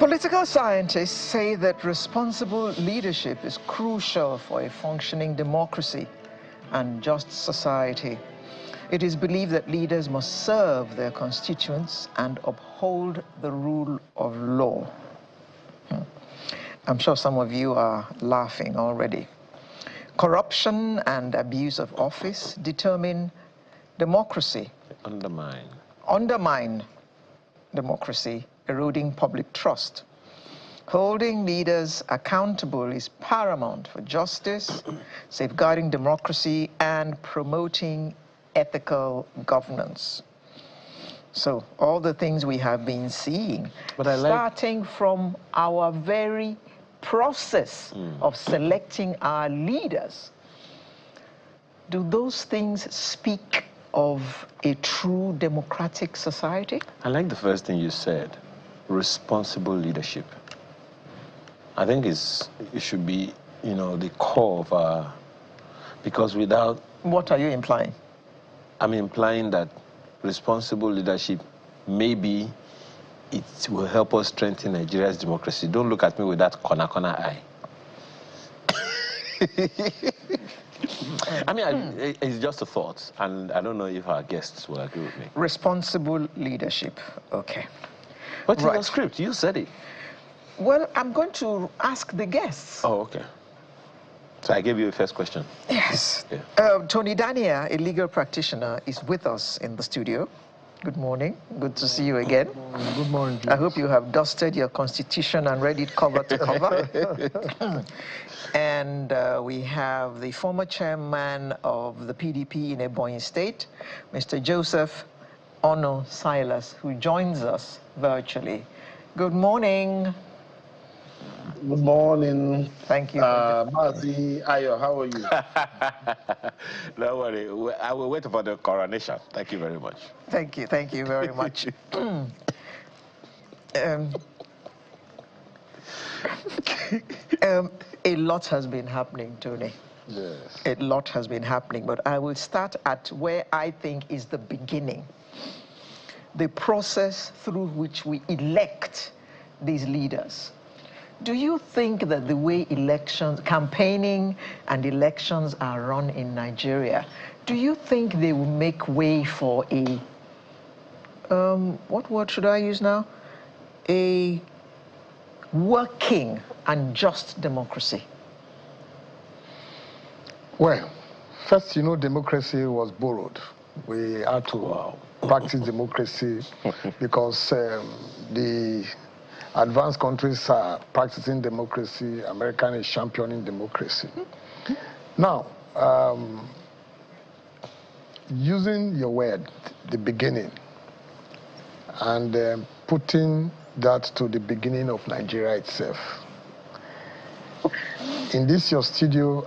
Political scientists say that responsible leadership is crucial for a functioning democracy and just society. It is believed that leaders must serve their constituents and uphold the rule of law. I'm sure some of you are laughing already. Corruption and abuse of office determine democracy. Undermine democracy, eroding public trust. Holding leaders accountable is paramount for justice, safeguarding democracy, and promoting ethical governance. So all the things we have been seeing, starting from our very process of selecting our leaders, do those things speak of a true democratic society? I like the first thing you said, responsible leadership. I think it should be, the core of our, because without... What are you implying? I'm implying that responsible leadership, maybe it will help us strengthen Nigeria's democracy. Don't look at me with that corner eye. I mean, it's just a thought, and I don't know if our guests will agree with me. Responsible leadership, okay. What's in your script? You said it. Well, I'm going to ask the guests. Oh, okay. So I gave you a first question. Yes. Yeah. Tony Dania, a legal practitioner, is with us in the studio. Good morning. Good to see you again. Good morning. I hope you have dusted your constitution and read it cover to cover. And we have the former chairman of the PDP in Ebonyi State, Mr. Joseph Ono Silas, who joins us virtually. Good morning. Good morning. Thank you. Mazi Ayo, how are you? Don't worry. I will wait for the coronation. Thank you very much. Thank you. Thank you very much. A lot has been happening, Tony. Yes. A lot has been happening, but I will start at where I think is the beginning. The process through which we elect these leaders. Do you think that the way campaigning and elections are run in Nigeria, do you think they will make way for a, what word should I use now? A working and just democracy? Well, first, democracy was borrowed. We had to practice democracy because the advanced countries are practicing democracy. America is championing democracy. Now, using your word, the beginning, and putting that to the beginning of Nigeria itself. In this your studio,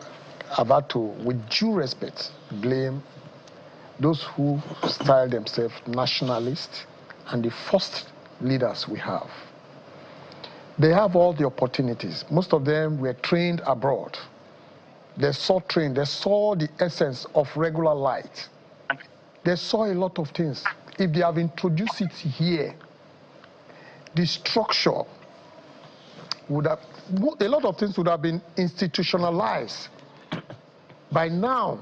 I've had to, with due respect, blame those who style themselves nationalists and the first leaders we have. They have all the opportunities. Most of them were trained abroad. They saw the essence of regular light. They saw a lot of things. If they have introduced it here, the structure would have, a lot of things would have been institutionalized. By now,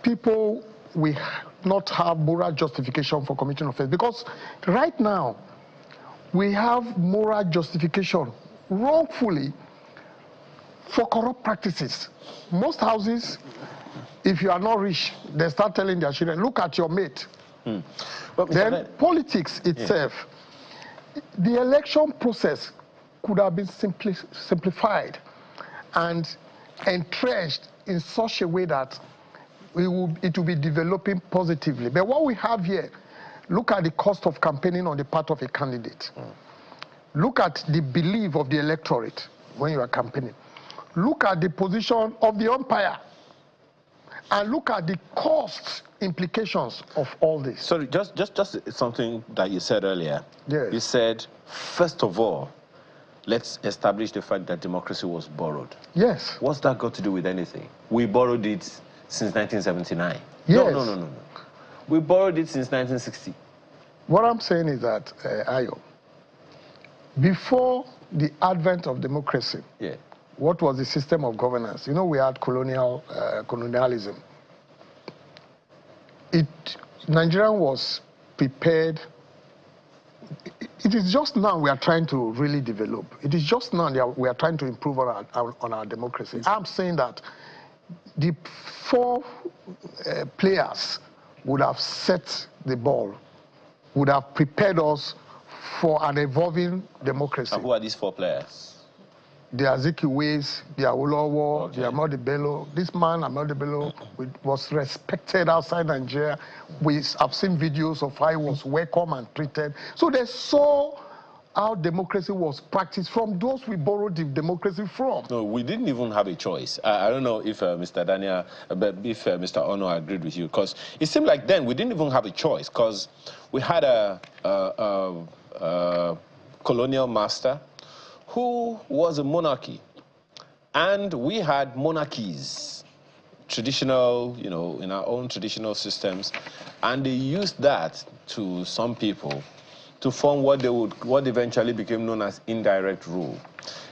people will not have moral justification for committing offense, because right now, we have moral justification wrongfully for corrupt practices. Most houses, if you are not rich, they start telling their children, look at your mate. Well, Then politics itself, the election process could have been simplified and entrenched in such a way that it will be developing positively. But what we have here, look at the cost of campaigning on the part of a candidate. Look at the belief of the electorate when you are campaigning. Look at the position of the umpire. And look at the cost implications of all this. Sorry, just something that you said earlier. Yes. You said, first of all, let's establish the fact that democracy was borrowed. Yes. What's that got to do with anything? We borrowed it since 1979. Yes. No. We borrowed it since 1960. What I'm saying is that, Ayo, Before the advent of democracy, Yeah. what was the system of governance? You know, we had colonialism. Nigeria was prepared. It is just now we are trying to really develop. It is just now that we are trying to improve on our democracy. I'm saying that the four players would have set the ball, would have prepared us for an evolving democracy. And who are these four players? The Azikiwes, the Awolowo, Okay. the Amadi Bello. This man, Amadi Bello, was respected outside Nigeria. I've seen videos of how he was welcomed and treated. So they saw how democracy was practiced from those we borrowed the democracy from. No, we didn't even have a choice. I don't know if Mr. Daniel, if Mr. Ono agreed with you, because it seemed like then we didn't even have a choice, because we had a colonial master who was a monarchy, and we had monarchies, traditional, you know, in our own traditional systems, and they used that to some people to form what eventually became known as indirect rule.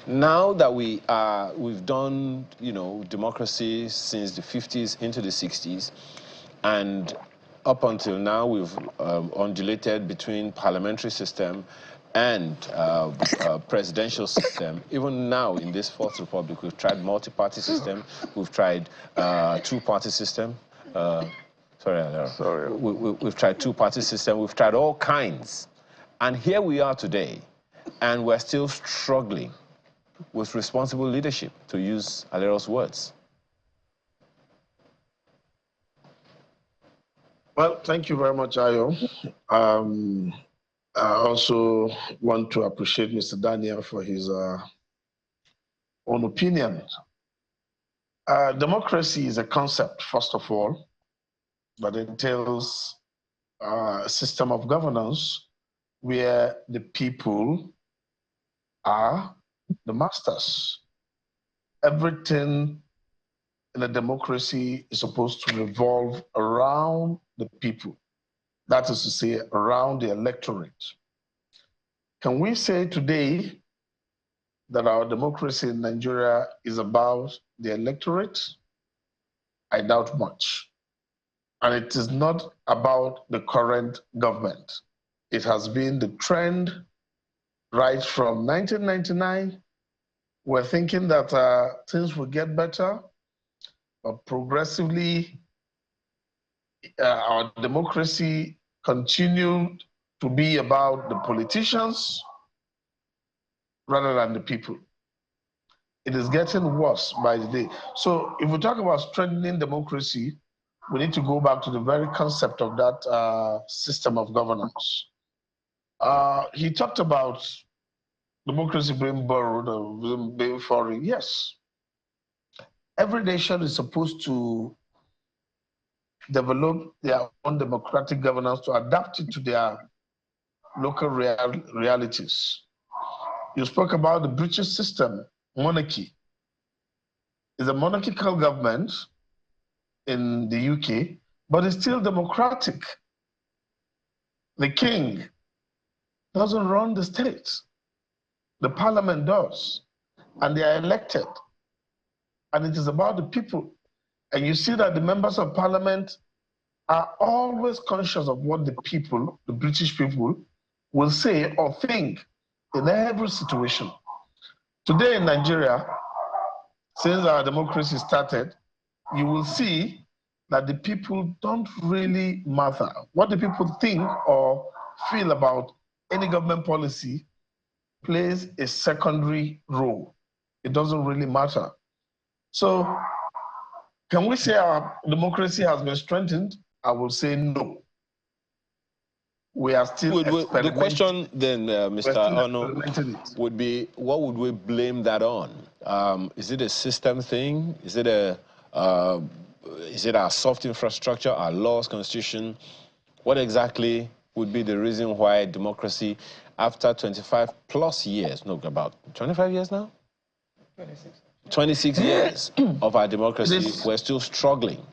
Now that we've done, you know, democracy since the 50s into the 60s, and up until now we've undulated between parliamentary system and presidential system. Even now in this Fourth Republic, we've tried multi-party system, we've tried two-party system. We've tried two-party system, we've tried all kinds. And here we are today, and we're still struggling with responsible leadership, to use Alero's words. Well, thank you very much, Ayo. I also want to appreciate Mr. Daniel for his own opinion. Democracy is a concept, first of all, that entails a system of governance where the people are the masters. Everything in a democracy is supposed to revolve around the people. That is to say, around the electorate. Can we say today that our democracy in Nigeria is about the electorate? I doubt much. And it is not about the current government. It has been the trend right from 1999. We're thinking that things will get better, but progressively our democracy continued to be about the politicians rather than the people. It is getting worse by the day. So if we talk about strengthening democracy, we need to go back to the very concept of that system of governance. He talked about democracy being borrowed or being foreign. Yes. Every nation is supposed to develop their own democratic governance to adapt it to their local realities. You spoke about the British system, monarchy. It's a monarchical government in the UK, but it's still democratic. The king doesn't run the state. The parliament does, and they are elected. And it is about the people. And you see that the members of parliament are always conscious of what the people, the British people, will say or think in every situation. Today in Nigeria, since our democracy started, you will see that the people don't really matter. What the people think or feel about any government policy plays a secondary role. It doesn't really matter. So can we say our democracy has been strengthened? I will say no. We are still The question then, Mr. Ono, would be, what would we blame that on? Is it a system thing? Is it our soft infrastructure, our laws, constitution? What exactly would be the reason why democracy, after 25 plus years, no, about 25 years now? 26 years of our democracy, we're still struggling,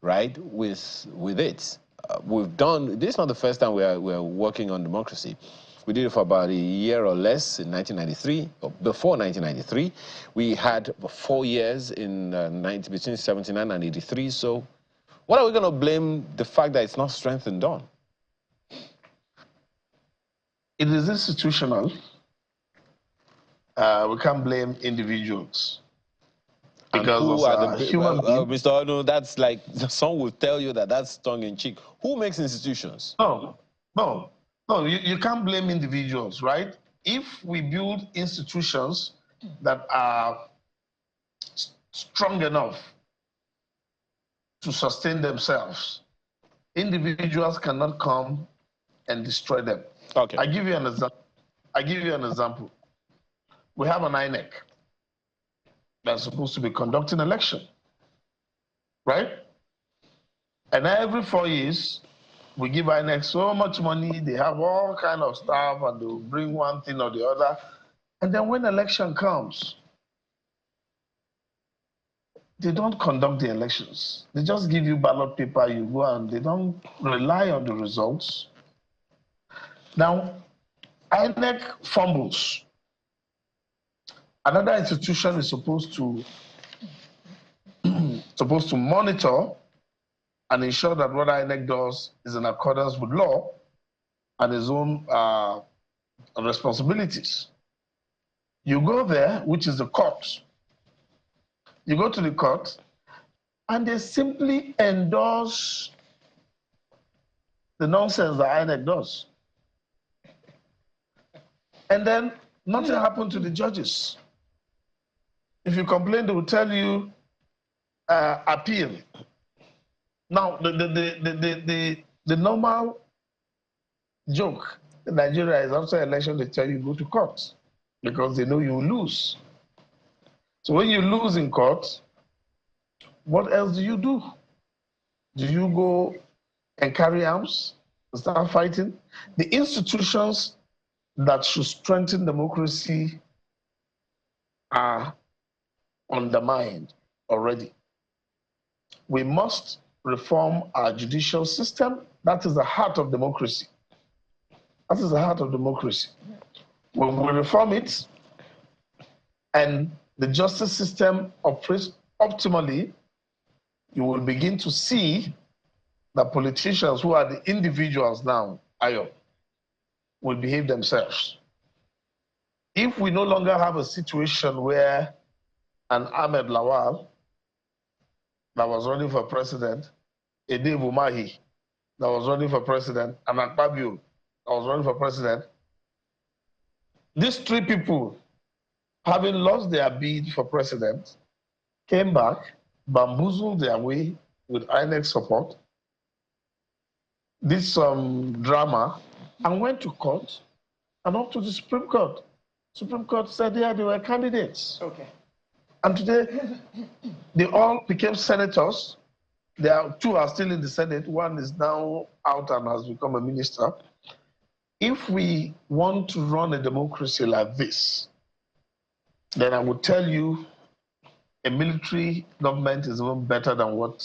right, with it. We've done, this is not the first time we're working on democracy. We did it for about a year or less in 1993, or before 1993. We had 4 years in between 79 and 83. So what are we going to blame the fact that it's not strengthened on? It is institutional. We can't blame individuals. Because and who are the human beings, Mr. Ono, that's like, some will tell you that that's tongue-in-cheek. Who makes institutions? No, you can't blame individuals, right? If we build institutions that are strong enough to sustain themselves, individuals cannot come and destroy them. Okay. I give you an example. We have an INEC that's supposed to be conducting election, right? And every 4 years, we give INEC so much money, they have all kind of stuff, and they'll bring one thing or the other. And then when election comes, they don't conduct the elections. They just give you ballot paper, you go, and they don't rely on the results. Now, INEC fumbles. Another institution is supposed to monitor and ensure that what INEC does is in accordance with law and his own responsibilities. You go there, which is the court. You go to the court, and they simply endorse the nonsense that INEC does. And then nothing happened to the judges. If you complain, they will tell you appeal. Now, the normal joke in Nigeria is after election, they tell you go to court because they know you will lose. So when you lose in court, what else do you do? Do you go and carry arms and start fighting? The institutions that should strengthen democracy are undermined already. We must reform our judicial system. That is the heart of democracy. That is the heart of democracy. When we reform it and the justice system operates optimally, you will begin to see that politicians who are the individuals now, Ayo, will behave themselves. If we no longer have a situation where an Ahmed Lawal that was running for president, Ede Bumahi that was running for president, and Akpabio that was running for president, these three people, having lost their bid for president, came back, bamboozled their way with INEC support, did some drama, and went to court and up to the Supreme Court. Supreme Court said, yeah, they were candidates. Okay. And today, they all became senators. Two are still in the Senate. One is now out and has become a minister. If we want to run a democracy like this, then I would tell you a military government is even better than what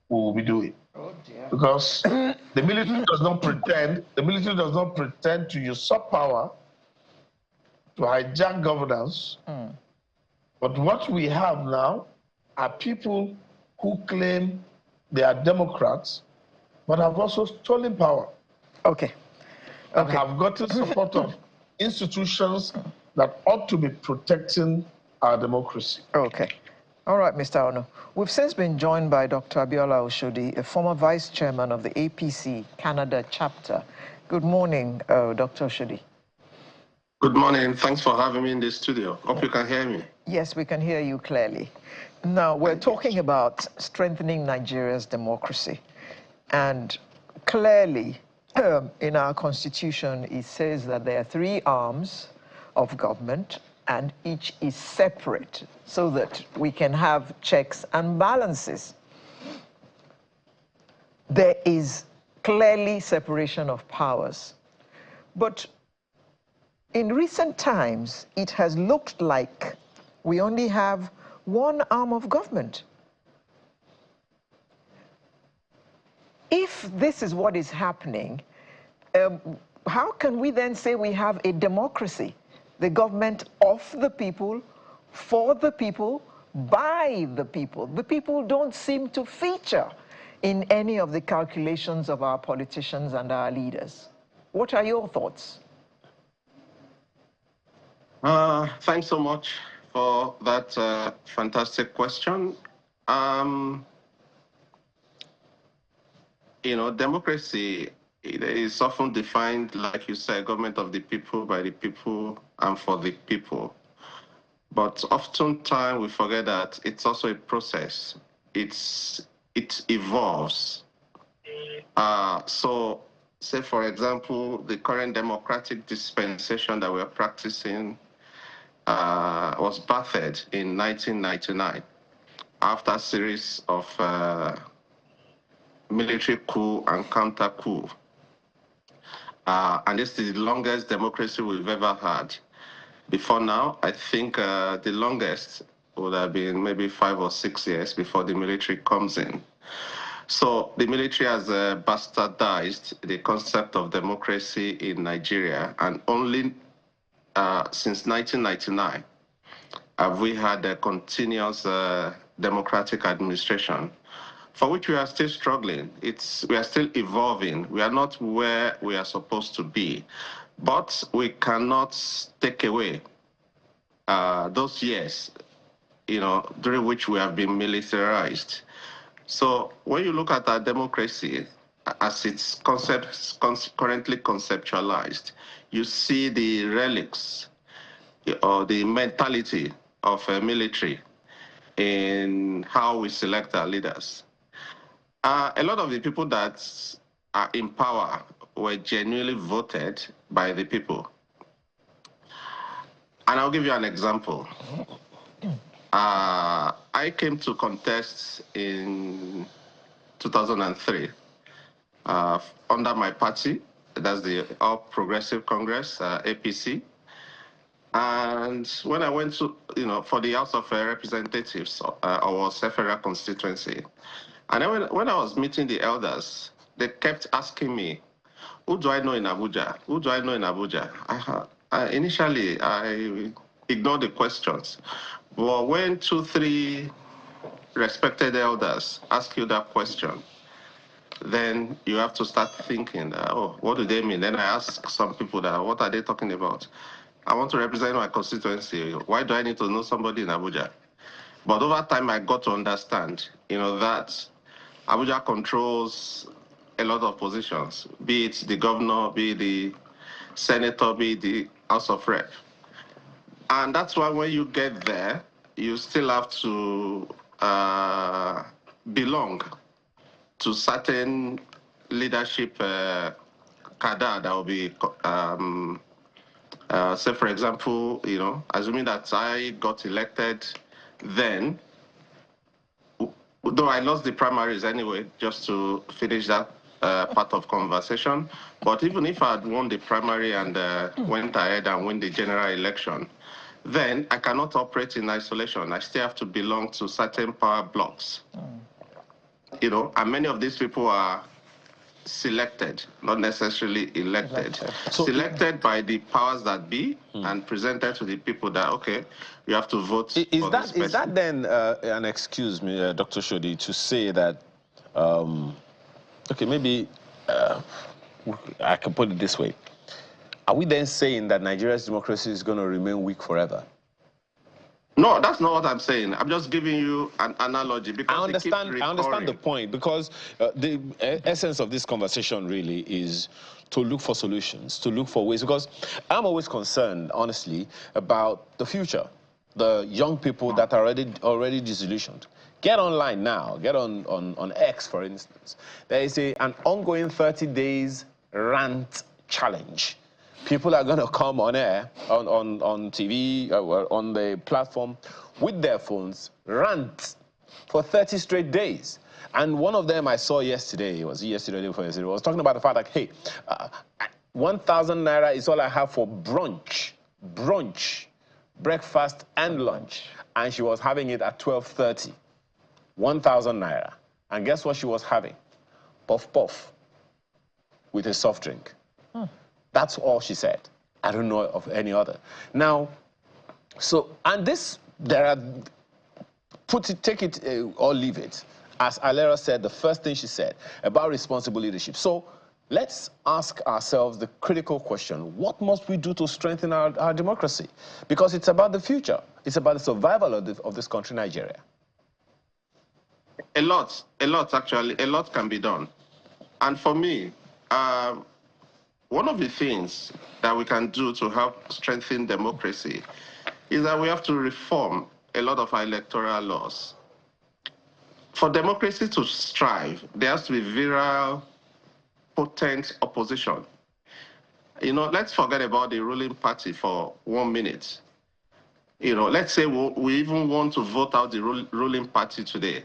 we will be doing. Oh dear. Because the military does not pretend to usurp power, to hijack governance. But what we have now are people who claim they are Democrats, but have also stolen power. Okay. And have gotten support of institutions that ought to be protecting our democracy. Okay. All right, Mr. Ono. We've since been joined by Dr. Abiola Oshodi, a former vice chairman of the APC Canada chapter. Good morning, Dr. Oshodi. Good morning. Thanks for having me in the studio. Hope you can hear me. Yes, we can hear you clearly. Now, we're talking about strengthening Nigeria's democracy. And clearly, in our constitution, it says that there are 3 arms of government, and each is separate so that we can have checks and balances. There is clearly separation of powers. But in recent times, it has looked like we only have one arm of government. If this is what is happening, how can we then say we have a democracy, the government of the people, for the people, by the people? The people don't seem to feature in any of the calculations of our politicians and our leaders. What are your thoughts? Thanks so much for that fantastic question. You know, democracy is often defined, like you said, government of the people, by the people, and for the people. But oftentimes we forget that it's also a process. It evolves. So, say for example, the current democratic dispensation that we're practicing was birthed in 1999 after a series of military coup and counter coup. And this is the longest democracy we've ever had. Before now, I think the longest would have been maybe 5 or 6 years before the military comes in. So the military has bastardized the concept of democracy in Nigeria, and only since 1999 have we had a continuous democratic administration, for which we are still struggling. We are still evolving. We are not where we are supposed to be, but we cannot take away those years, you know, during which we have been militarized. So when you look at our democracy as it's currently conceptualized, you see the relics or the mentality of a military in how we select our leaders. A lot of the people that are in power were genuinely voted by the people. And I'll give you an example. I came to contest in 2003 under my party, that's the All Progressive Congress, APC. And when I went to, you know, for the House of Representatives, our federal constituency, and then when I was meeting the elders, they kept asking me, who do I know in Abuja? Who do I know in Abuja? Initially, I ignored the questions. But when 2, 3 respected elders ask you that question, then you have to start thinking, oh, what do they mean? Then I ask some people that, what are they talking about? I want to represent my constituency. Why do I need to know somebody in Abuja? But over time, I got to understand, you know, that Abuja controls a lot of positions, be it the governor, be it the senator, be it the House of Rep. And that's why when you get there, you still have to belong to certain leadership cadre that will be, say for example, you know, assuming that I got elected then, though I lost the primaries anyway, just to finish that part of conversation. But even if I had won the primary and went ahead and win the general election, then I cannot operate in isolation. I still have to belong to certain power blocks. You know, and many of these people are selected, not necessarily elected. So, selected by the powers that be and presented to the people that, okay, you have to vote for this person. Is that then an excuse, Dr. Shodi, to say that, okay, maybe I can put it this way. Are we then saying that Nigeria's democracy is going to remain weak forever? No, that's not what I'm saying. I'm just giving you an analogy because I understand the point, because the essence of this conversation really is to look for solutions, to look for ways, because I'm always concerned, honestly, about the future, the young people that are already disillusioned. Get online now, get on X, for instance. There is an ongoing 30 days rant challenge. People are going to come on air, on TV, on the platform, with their phones, rant for 30 straight days. And one of them I saw yesterday, was talking about the fact that, hey, 1,000 naira is all I have for brunch, breakfast and lunch. And she was having it at 12:30, 1,000 naira. And guess what she was having? Puff puff with a soft drink. That's all she said. I don't know of any other. Now, so, and this, there are, take it or leave it. As Alera said, the first thing she said about responsible leadership. So let's ask ourselves the critical question: what must we do to strengthen our democracy? Because it's about the future. It's about the survival of this country, Nigeria. A lot actually, a lot can be done. And for me, one of the things that we can do to help strengthen democracy is that we have to reform a lot of our electoral laws. For democracy to strive, there has to be virile, potent opposition. You know, let's forget about the ruling party for 1 minute. You know, let's say we even want to vote out the ruling party today.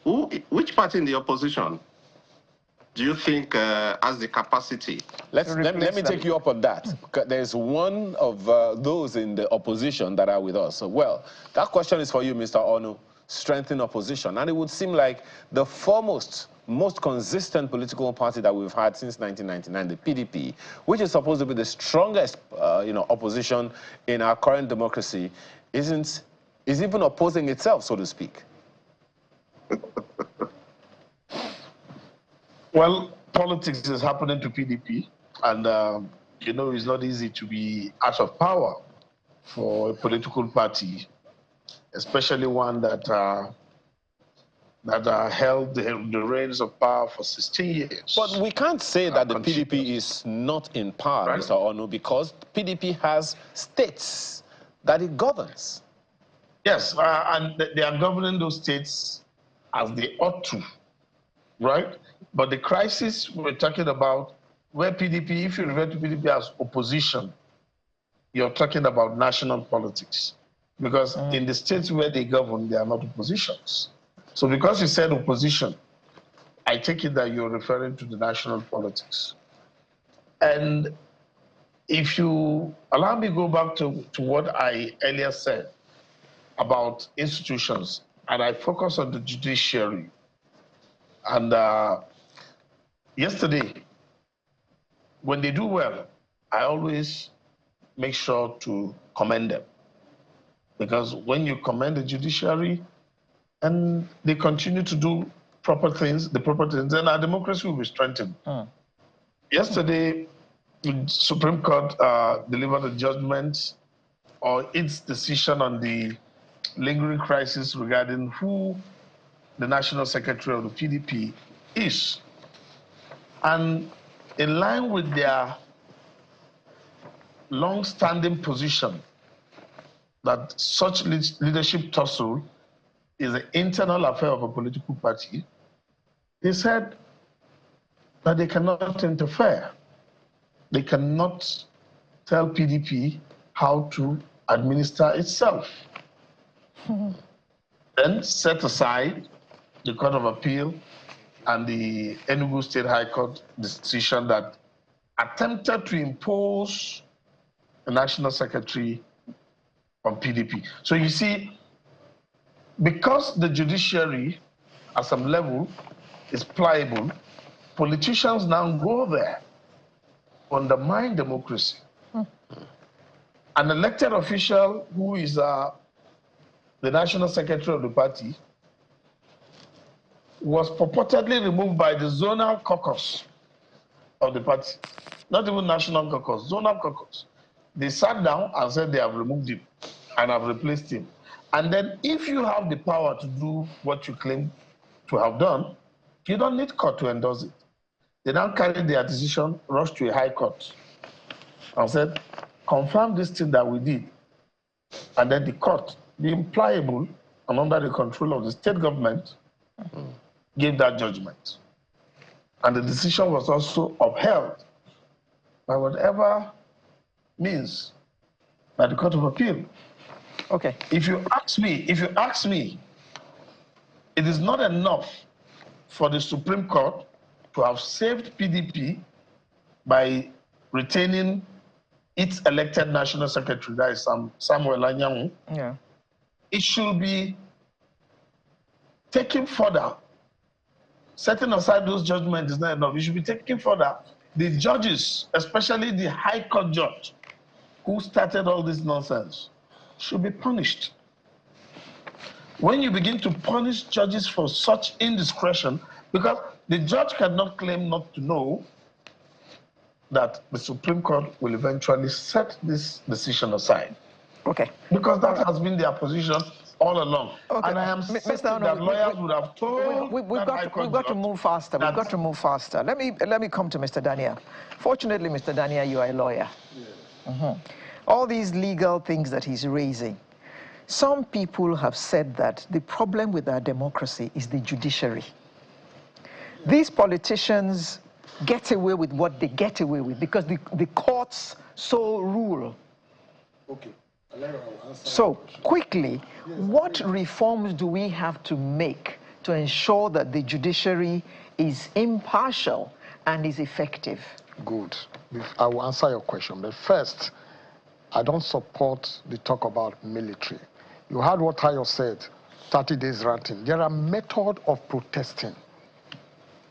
Which party in the opposition do you think has the capacity? Let me take you up on that. There's one of those in the opposition that are with us. So, well, that question is for you, Mr. Onu. Strengthen opposition. And it would seem like the foremost, most consistent political party that we've had since 1999, the PDP, which is supposed to be the strongest opposition in our current democracy, is even opposing itself, so to speak. Well, politics is happening to PDP, and you know, it's not easy to be out of power for a political party, especially one that held the reins of power for 16 years. But we can't say that the PDP is not in power, right, Mr. Onu, because PDP has states that it governs. Yes, and they are governing those states as they ought to, right? But the crisis we're talking about, where PDP, if you refer to PDP as opposition, you're talking about national politics. Because in the states where they govern, they are not oppositions. So because you said opposition, I take it that you're referring to the national politics. And if you allow me to go back to what I earlier said about institutions, and I focus on the judiciary. And yesterday, when they do well, I always make sure to commend them. Because when you commend the judiciary and they continue to do proper things, then our democracy will be strengthened. Yesterday, the Supreme Court delivered a judgment or its decision on the lingering crisis regarding who the National Secretary of the PDP is. And in line with their long-standing position that such leadership tussle is an internal affair of a political party, they said that they cannot interfere. They cannot tell PDP how to administer itself. Then set aside the Court of Appeal and the Enugu State High Court decision that attempted to impose a national secretary on PDP. So you see, because the judiciary at some level is pliable, politicians now go there to undermine democracy. An elected official who is the national secretary of the party was purportedly removed by the zonal caucus of the party. Not even national caucus, zonal caucus. They sat down and said they have removed him and have replaced him. And then if you have the power to do what you claim to have done, you don't need court to endorse it. They now carried their decision, rushed to a high court and said, confirm this thing that we did. And then the court, being pliable and under the control of the state government, gave that judgment. And the decision was also upheld by whatever means by the Court of Appeal. Okay. If you ask me, it is not enough for the Supreme Court to have saved PDP by retaining its elected national secretary, that is Samuel Anyanwu. Yeah. It should be taken further. Setting aside those judgments is not enough. It should be taken further the judges, especially the High Court judge who started all this nonsense, should be punished. When you begin to punish judges for such indiscretion, because the judge cannot claim not to know that the Supreme Court will eventually set this decision aside. Okay. Because that has been their position all along. Okay. And I am certain that lawyers would have told we've got to move faster. We've got to move faster. Let me come to Mr. Daniel. Fortunately, Mr. Daniel, you are a lawyer. Yeah. All these legal things that he's raising, some people have said that the problem with our democracy is the judiciary. These politicians get away with what they get away with because the courts so rule. Okay. So, quickly, what reforms do we have to make to ensure that the judiciary is impartial and is effective? Good. I will answer your question. But first, I don't support the talk about military. You heard what Tayo said, 30 days ranting. There are methods of protesting.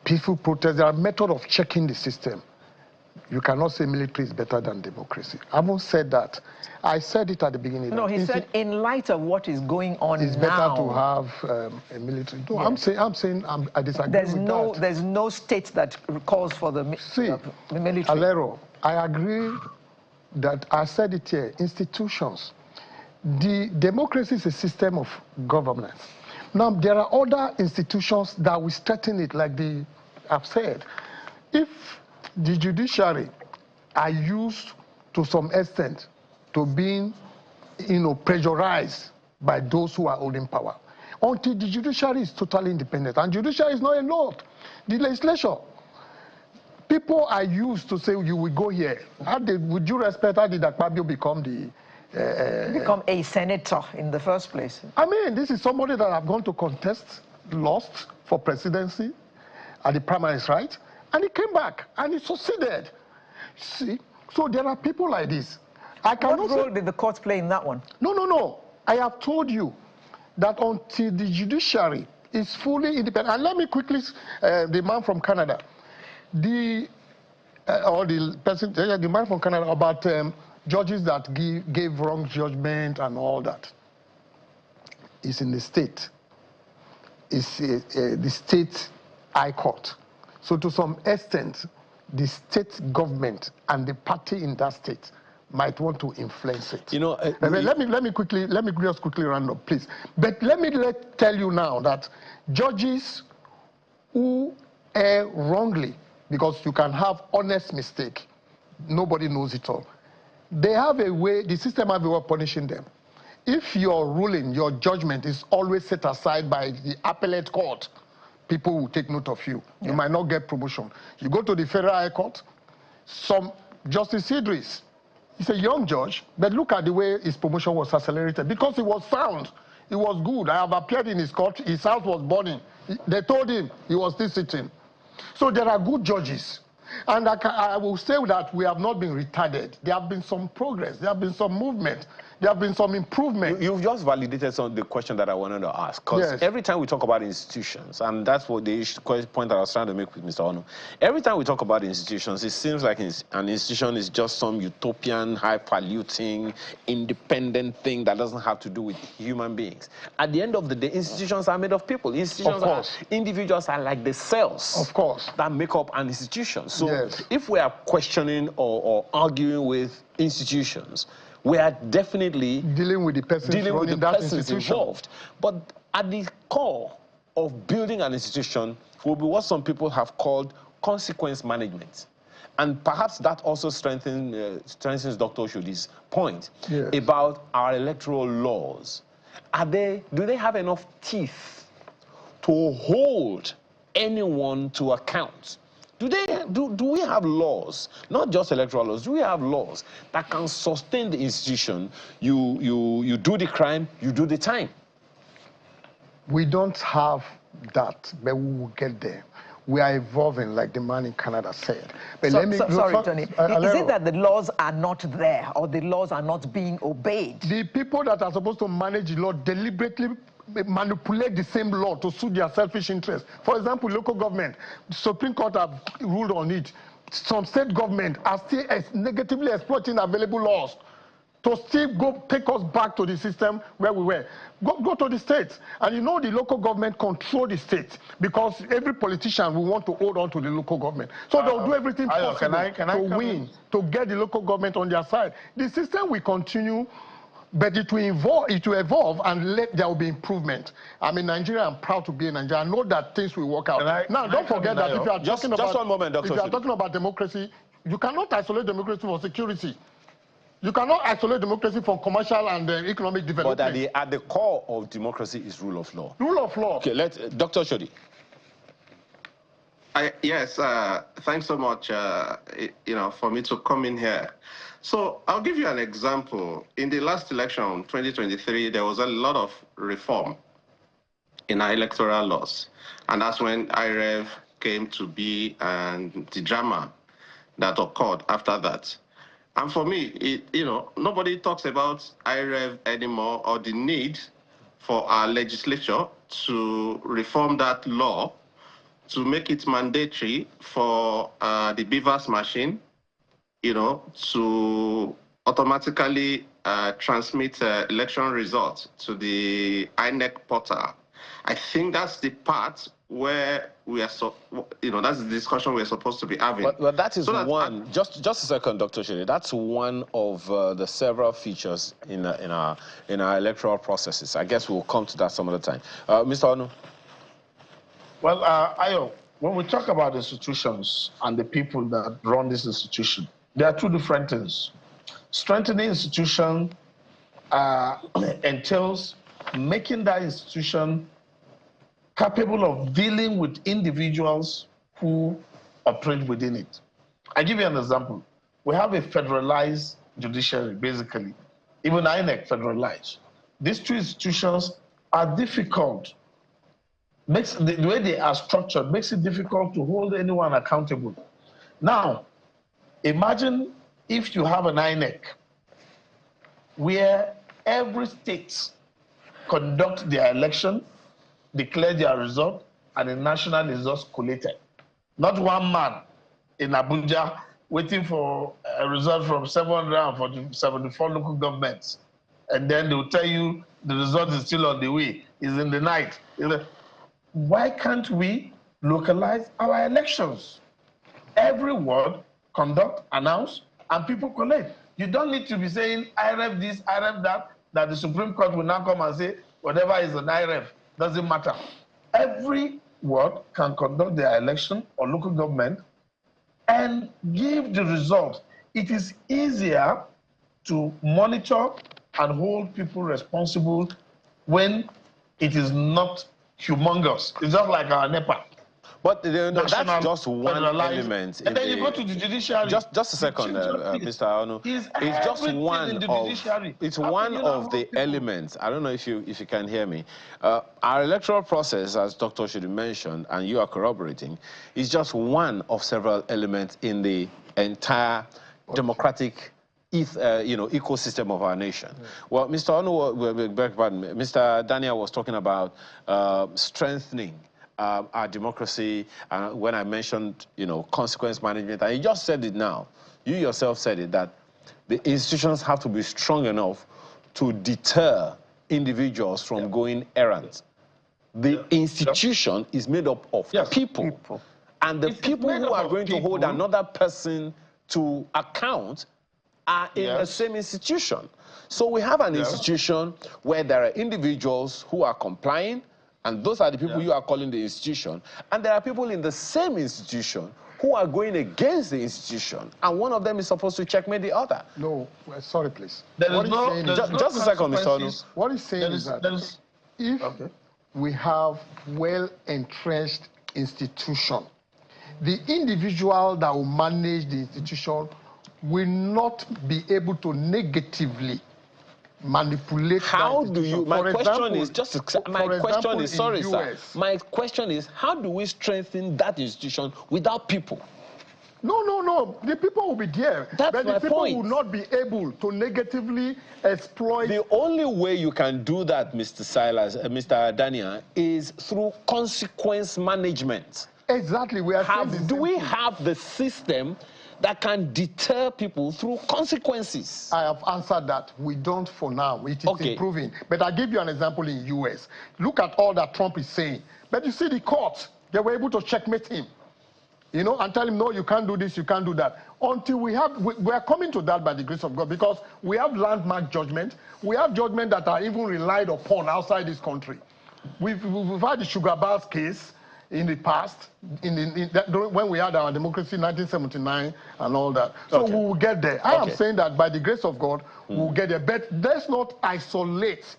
Peaceful protest, there are methods of checking the system. You cannot say military is better than democracy. I haven't said that. I said it at the beginning. No, he said in light of what is going on it's now. It's better to have a military. No, yes. I'm saying I disagree with that. There's no state that calls for the military. Alero, I agree that I said it here, institutions. The democracy is a system of governance. Now, there are other institutions that will strengthen it, like I've said. If the judiciary are used to some extent to being, pressurized by those who are holding power, until the judiciary is totally independent, and judiciary is not a lot. The legislature, people are used to say, you will go here. Would you respect how did Akpabio become become a senator in the first place? I mean, this is somebody that have gone to contest, lost for presidency at the primaries, right? And he came back and he succeeded. See, so there are people like this. What role did the courts play in that one? No. I have told you that until the judiciary is fully independent, and let me quickly, the man from Canada, the man from Canada about judges that gave wrong judgment and all that. It's in the state. It's the state high court. So to some extent, the state government and the party in that state might want to influence it. Let me just quickly round up, please. But let me tell you now that judges who err wrongly, because you can have honest mistake, nobody knows it all. They have a way, the system have a way of punishing them. If your ruling, your judgment is always set aside by the appellate court, people will take note of you. Yeah. You might not get promotion. You go to the Federal High Court, Justice Idris, he's a young judge, but look at the way his promotion was accelerated because he was sound. He was good. I have appeared in his court. His house was burning. They told him he was still sitting. So there are good judges. And I will say that we have not been retarded. There have been some progress. There have been some movement. There have been some improvement. You've just validated the question that I wanted to ask. Because every time we talk about institutions, and that's what the point that I was trying to make with Mr. Onu, every time we talk about institutions, it seems like an institution is just some utopian, high-polluting, independent thing that doesn't have to do with human beings. At the end of the day, institutions are made of people. Individuals are like the cells that make up an institution. So if we are questioning or arguing with institutions, we are definitely dealing with the persons involved. But at the core of building an institution will be what some people have called consequence management. And perhaps that also strengthens Dr. Oshodi's point about our electoral laws. Do they have enough teeth to hold anyone to account? Do we have laws, not just electoral laws, do we have laws that can sustain the institution? You do the crime, you do the time. We don't have that, but we will get there. We are evolving, like the man in Canada said. But sorry, Tony. Is it that the laws are not there or the laws are not being obeyed? The people that are supposed to manage the law deliberately manipulate the same law to suit their selfish interests. For example, local government, the Supreme Court have ruled on it. some state government are still negatively exploiting available laws to still go take us back to the system where we were. Go to the states. And you know the local government control the state because every politician will want to hold on to the local government. So they'll do everything possible to win, to get the local government on their side. The system will continue, but it will evolve and there will be improvement. I'm in Nigeria, I'm proud to be in Nigeria. I know that things will work out. Now, don't forget that if you are talking about, one moment, Dr. If you are talking about democracy, you cannot isolate democracy for security. You cannot isolate democracy from commercial and economic development. But at the core of democracy is rule of law. Rule of law. Okay, Dr. Shodi. Yes, thanks so much, for me to come in here. So I'll give you an example. In the last election, 2023, there was a lot of reform in our electoral laws. And that's when IREV came to be and the drama that occurred after that. And for me, nobody talks about IREV anymore or the need for our legislature to reform that law to make it mandatory for the BVAS machine, to automatically transmit election results to the INEC portal. I think that's the part where we are that's the discussion we're supposed to be having. Well, that is just a second, Dr. Shiri. That's one of the several features in our electoral processes. I guess we'll come to that some other time. Mr. Onu. Well, Ayo, when we talk about institutions and the people that run this institution, there are two different things. Strengthening institution entails making that institution capable of dealing with individuals who operate within it. I give you an example. We have a federalized judiciary, basically. Even INEC federalized. These two institutions are difficult. The way they are structured makes it difficult to hold anyone accountable. Now, imagine if you have an INEC where every state conduct their election, declare their result, and the national results collated. Not one man in Abuja waiting for a result from 774 local governments. And then they'll tell you the result is still on the way, it's in the night. Why can't we localize our elections? Every ward, conduct, announce, and people collect. You don't need to be saying, IREV this, IREV that the Supreme Court will now come and say, whatever is an IREV, doesn't matter. Every ward can conduct their election or local government and give the result. It is easier to monitor and hold people responsible when it is not humongous. It's just like our NEPA. But that's just one element. And then you go to the judiciary. Just a second, Mr. Onu. It's just one of. It's one of the elements. I don't know if you can hear me. Our electoral process, as Dr. Shudi mentioned, and you are corroborating, is just one of several elements in the entire democratic ecosystem of our nation. Well, Mr. Onu, Mr. Daniel was talking about strengthening our democracy, when I mentioned, consequence management, and you just said it now. You yourself said it, that the institutions have to be strong enough to deter individuals from going errands. The institution is made up of people. And the people who are going to hold another person to account are in the same institution. So we have an institution where there are individuals who are complying, and those are the people you are calling the institution. And there are people in the same institution who are going against the institution. And one of them is supposed to checkmate the other. No, sorry, please. Just a second, Mr. Onu. What he's saying is that if we have well-entrenched institution, the individual that will manage the institution will not be able to negatively manipulate. How do you? My question is sorry, sir. My question is, how do we strengthen that institution without people? No. The people will be there. That's but my the people point. will not be able to negatively exploit. The only way you can do that, Mr. Silas, Mr. Dania, is through consequence management. Exactly. We are do we have the system that can deter people through consequences? I have answered that. We don't for now. It is improving. But I'll give you an example in the US. Look at all that Trump is saying. But you see the court, they were able to checkmate him. You know, and tell him, no, you can't do this, you can't do that. Until we are coming to that by the grace of God, because we have landmark judgment. We have judgment that are even relied upon outside this country. We've had the Sugar Bars case in the past, when we had our democracy in 1979 and all that. So we will get there. I am saying that by the grace of God, we will get there. But let's not isolate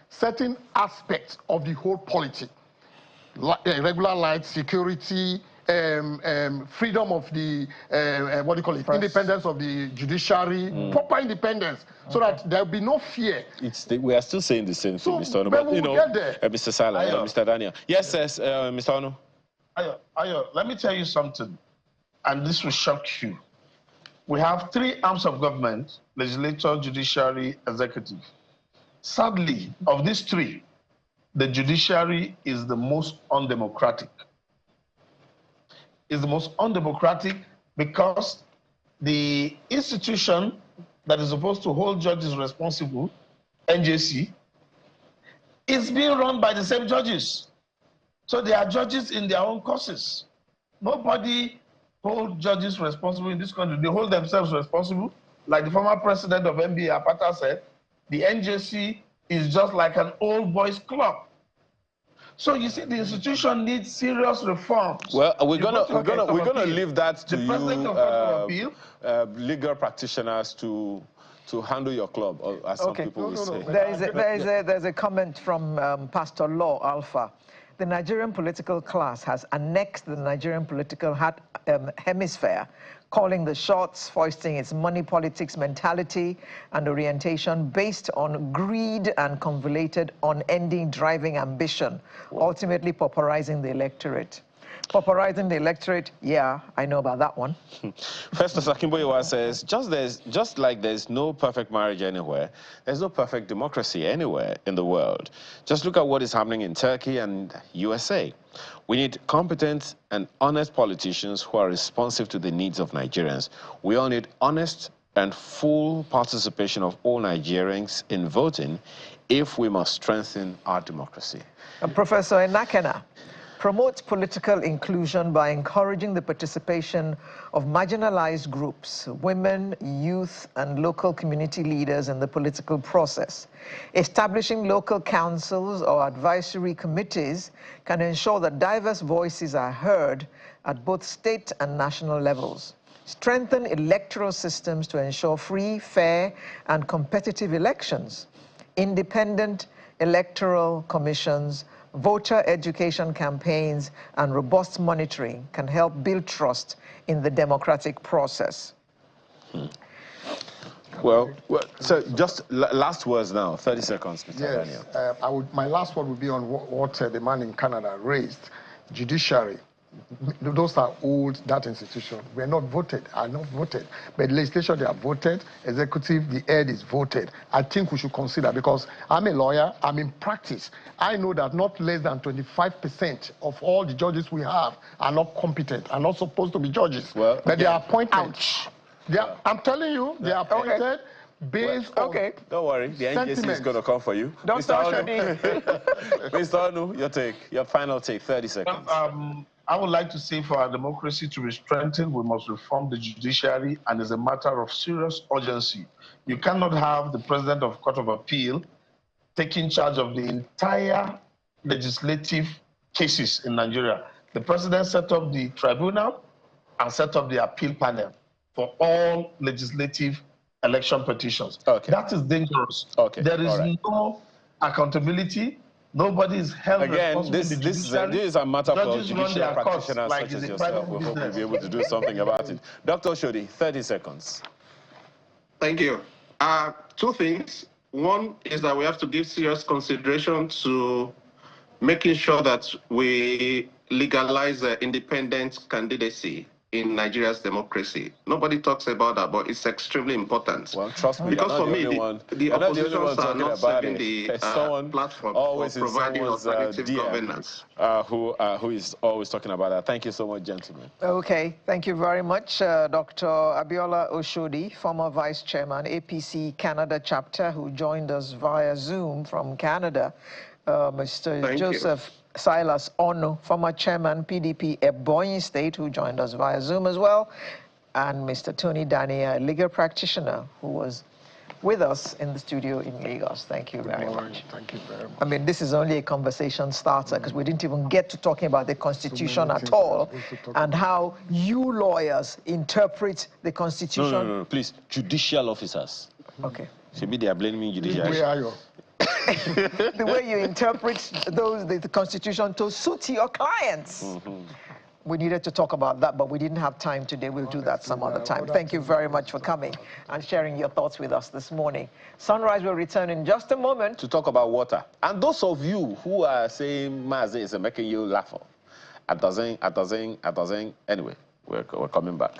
certain aspects of the whole polity. Regular light, security, freedom of the, what do you call it, independence of the judiciary, proper independence, so that there will be no fear. We are still saying the same thing, Mr. Ono, but you know, Mr. Salah, Mr. Daniel. Yes, Mr. Ono. Ayo, let me tell you something, and this will shock you. We have 3 arms of government: legislature, judiciary, executive. Sadly, of these 3, the judiciary is the most undemocratic. It's the most undemocratic because the institution that is supposed to hold judges responsible, NJC, is being run by the same judges. So they are judges in their own causes. Nobody holds judges responsible in this country. They hold themselves responsible. Like the former president of NBA, Apata, said, the NJC is just like an old boys club. So you see, the institution needs serious reforms. Well, we're gonna leave that to you, legal practitioners, to handle your club, as some people will say. There's a comment from Pastor Law Alpha. The Nigerian political class has annexed the Nigerian political hemisphere, calling the shots, foisting its money politics mentality and orientation based on greed and convoluted, unending driving ambition, ultimately pauperizing the electorate. Pauperizing the electorate, yeah, I know about that one. Festus Akimboyewa says, just like there's no perfect marriage anywhere, there's no perfect democracy anywhere in the world. Just look at what is happening in Turkey and USA. We need competent and honest politicians who are responsive to the needs of Nigerians. We all need honest and full participation of all Nigerians in voting if we must strengthen our democracy. Professor Enakena, promote political inclusion by encouraging the participation of marginalized groups, women, youth, and local community leaders in the political process. Establishing local councils or advisory committees can ensure that diverse voices are heard at both state and national levels. Strengthen electoral systems to ensure free, fair, and competitive elections. Independent electoral commissions, voter education campaigns, and robust monitoring can help build trust in the democratic process. Well, so just last words now, 30 seconds, Mr. Daniel. My last word would be on what the man in Canada raised. Judiciary. Those are old, that institution. We're not voted, are not voted. But legislation, they are voted. Executive, the head is voted. I think we should consider, because I'm a lawyer, I'm in practice. I know that not less than 25% of all the judges we have are not competent, are not supposed to be judges. Well, but they are appointed. I'm telling you, they are appointed based on don't worry, the NJC is going to come for you. Don't touch me. Mr. Onu, your final take, 30 seconds. I would like to say, for our democracy to be strengthened, we must reform the judiciary, and it's a matter of serious urgency. You cannot have the president of Court of Appeal taking charge of the entire legislative cases in Nigeria. The president set up the tribunal and set up the appeal panel for all legislative election petitions. That is dangerous. There is no accountability. Nobody is held responsible. This is a matter for judicial practitioners such as yourself. We hope we'll be able to do something about it. Dr. Oshodi, 30 seconds. Thank you. 2 things. One is that we have to give serious consideration to making sure that we legalize independent candidacy in Nigeria's democracy. Nobody talks about that, but it's extremely important. Well, trust me, because for me, the oppositions are not serving the platform for providing alternative governance. Who is always talking about that. Thank you so much, gentlemen. Okay, thank you very much, Dr. Abiola Oshodi, former Vice Chairman, APC Canada chapter, who joined us via Zoom from Canada. Mr. Joseph Silas Ono, former Chairman, PDP Ebonyi State, who joined us via Zoom as well, and Mr. Tony Dania, a legal practitioner, who was with us in the studio in Lagos. Thank you very much. Thank you very much. I mean, this is only a conversation starter because we didn't even get to talking about the Constitution at all and how you lawyers interpret the Constitution. No, please, judicial officers. Okay. Maybe they are blaming judicial. The way you interpret the Constitution to suit your clients. We needed to talk about that, but we didn't have time today. We'll do that some other time. Thank you very much for coming and sharing your thoughts with us this morning. Sunrise will return in just a moment to talk about water. And those of you who are saying Mazi is making you laugh, anyway, we're coming back.